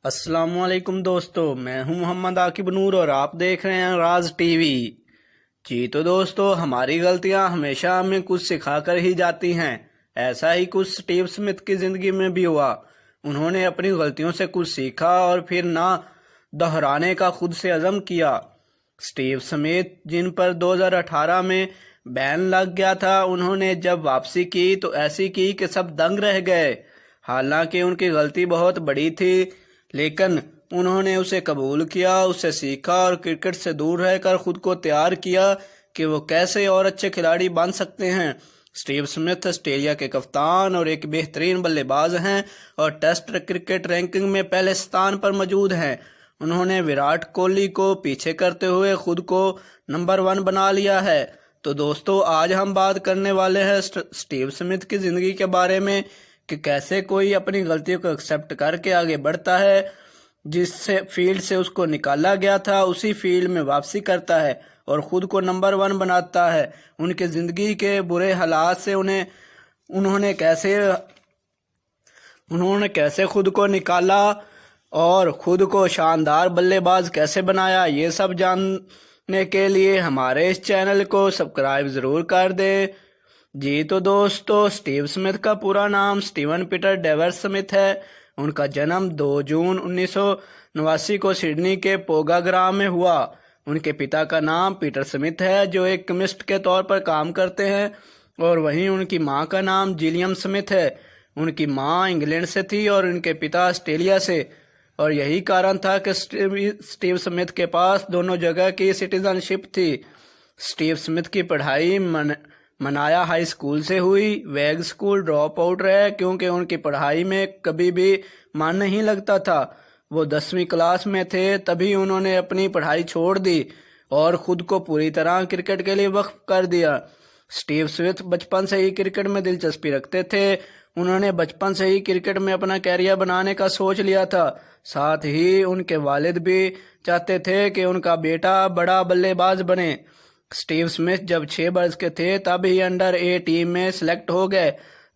السلام علیکم دوستو، میں ہوں محمد عاقب نور اور آپ دیکھ رہے ہیں راز ٹی وی۔ جی تو دوستو، ہماری غلطیاں ہمیشہ ہمیں کچھ سکھا کر ہی جاتی ہیں۔ ایسا ہی کچھ سٹیو سمتھ کی زندگی میں بھی ہوا۔ انہوں نے اپنی غلطیوں سے کچھ سیکھا اور پھر نہ دہرانے کا خود سے عزم کیا۔ سٹیو سمتھ، جن پر 2018 میں بین لگ گیا تھا، انہوں نے جب واپسی کی تو ایسی کی کہ سب دنگ رہ گئے۔ حالانکہ ان کی غلطی بہت بڑی تھی، لیکن انہوں نے اسے قبول کیا، اسے سیکھا اور کرکٹ سے دور رہ کر خود کو تیار کیا کہ وہ کیسے اور اچھے کھلاڑی بن سکتے ہیں۔ سٹیو سمتھ آسٹریلیا کے کپتان اور ایک بہترین بلے باز ہیں اور ٹیسٹ کرکٹ رینکنگ میں پہلے ستان پر موجود ہیں۔ انہوں نے وراٹ کوہلی کو پیچھے کرتے ہوئے خود کو نمبر 1 بنا لیا ہے۔ تو دوستو، آج ہم بات کرنے والے ہیں سٹیو سمتھ کی زندگی کے بارے میں کہ کیسے کوئی اپنی غلطیوں کو ایکسیپٹ کر کے آگے بڑھتا ہے، جس سے فیلڈ سے اس کو نکالا گیا تھا اسی فیلڈ میں واپسی کرتا ہے اور خود کو نمبر 1 بناتا ہے۔ ان کے زندگی کے برے حالات سے انہوں نے کیسے خود کو نکالا اور خود کو شاندار بلے باز کیسے بنایا، یہ سب جاننے کے لیے ہمارے اس چینل کو سبسکرائب ضرور کر دیں۔ جی تو دوستو، سٹیو سمتھ کا پورا نام سٹیون پیٹر ڈیور سمتھ ہے۔ ان کا جنم 2 جون 1989 کو سڈنی کے پوگا گرام میں ہوا۔ ان کے پتا کا نام پیٹر سمتھ ہے، جو ایک کیمسٹ کے طور پر کام کرتے ہیں، اور وہیں ان کی ماں کا نام جلیم سمتھ ہے۔ ان کی ماں انگلینڈ سے تھی اور ان کے پتا آسٹریلیا سے، اور یہی کارن تھا کہ سٹیو سمتھ کے پاس دونوں جگہ کی سٹیزن شپ تھی۔ سٹیو سمتھ کی پڑھائی منایا ہائی اسکول سے ہوئی۔ ویگ اسکول ڈراپ آؤٹ رہے کیونکہ ان کی پڑھائی میں کبھی بھی من نہیں لگتا تھا۔ وہ 10ویں کلاس میں تھے تبھی انہوں نے اپنی پڑھائی چھوڑ دی اور خود کو پوری طرح کرکٹ کے لیے وقف کر دیا۔ سٹیو سمتھ بچپن سے ہی کرکٹ میں دلچسپی رکھتے تھے۔ انہوں نے بچپن سے ہی کرکٹ میں اپنا کیریئر بنانے کا سوچ لیا تھا۔ ساتھ ہی ان کے والد بھی چاہتے تھے کہ ان کا بیٹا بڑا بلے باز بنے۔ سٹیو سمتھ جب 6 برس کے تھے تب ہی انڈر 8 ٹیم میں سلیکٹ ہو گئے۔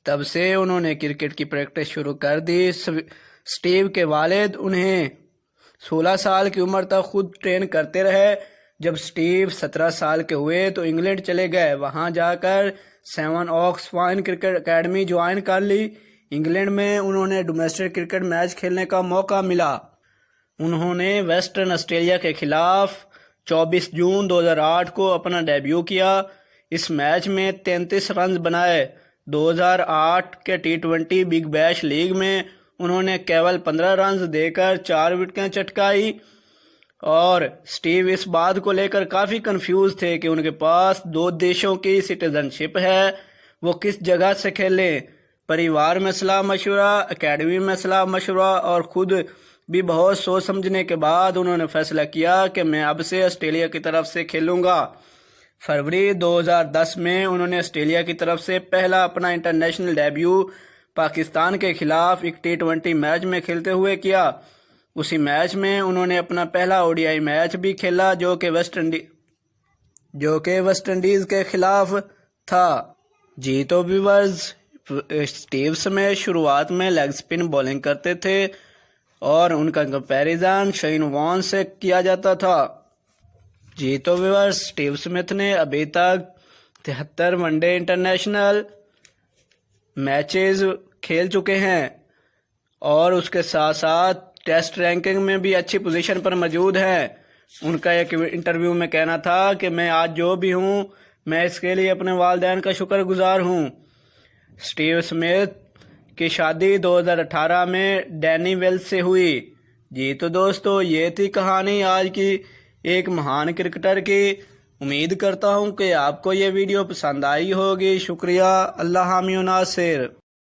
تب سے انہوں نے کرکٹ کی پریکٹس شروع کر دی۔ سٹیو کے والد انہیں 16 سال کی عمر تک خود ٹرین کرتے رہے۔ جب سٹیو 17 سال کے ہوئے تو انگلینڈ چلے گئے۔ وہاں جا کر 7 اوکس فائن کرکٹ اکیڈمی جوائن کر لی۔ انگلینڈ میں انہوں نے ڈومیسٹک کرکٹ میچ کھیلنے کا موقع ملا۔ انہوں نے ویسٹرن آسٹریلیا کے خلاف 24 جون 2008 کو اپنا ڈیبیو کیا۔ اس میچ میں 33 رنز بنائے۔ 2008 کے T20 بگ بیش لیگ میں انہوں نے کیول 15 رنز دے کر 4 وکٹیں چٹکائی، اور سٹیو اس بات کو لے کر کافی کنفیوز تھے کہ ان کے پاس 2 دیشوں کی سٹیزن شپ ہے، وہ کس جگہ سے کھیلیں۔ پریوار میں صلاح مشورہ، اکیڈمی میں صلاح مشورہ اور خود بھی بہت سوچ سمجھنے کے بعد انہوں نے فیصلہ کیا کہ میں اب سے آسٹریلیا کی طرف سے کھیلوں گا۔ فروری 2010 میں انہوں نے آسٹریلیا کی طرف سے پہلا اپنا انٹرنیشنل ڈیبیو پاکستان کے خلاف ایک T20 میچ میں کھیلتے ہوئے کیا۔ اسی میچ میں انہوں نے اپنا پہلا ODI میچ بھی کھیلا جو کہ ویسٹ انڈیز کے خلاف تھا۔ جی تو ویورز، سٹیو سمتھ شروعات میں لیگ سپن بولنگ کرتے تھے اور ان کا کمپیریزن شین وارن سے کیا جاتا تھا۔ جی تو ویورز، سٹیو سمتھ نے ابھی تک 73 ون ڈے انٹرنیشنل میچز کھیل چکے ہیں اور اس کے ساتھ ساتھ ٹیسٹ رینکنگ میں بھی اچھی پوزیشن پر موجود ہیں۔ ان کا ایک انٹرویو میں کہنا تھا کہ میں آج جو بھی ہوں، میں اس کے لیے اپنے والدین کا شکر گزار ہوں۔ سٹیو سمتھ کی شادی 2018 میں ڈینی ویلز سے ہوئی۔ جی تو دوستو، یہ تھی کہانی آج کی ایک مہان کرکٹر کی۔ امید کرتا ہوں کہ آپ کو یہ ویڈیو پسند آئی ہوگی۔ شکریہ۔ اللہ حامی و ناصر۔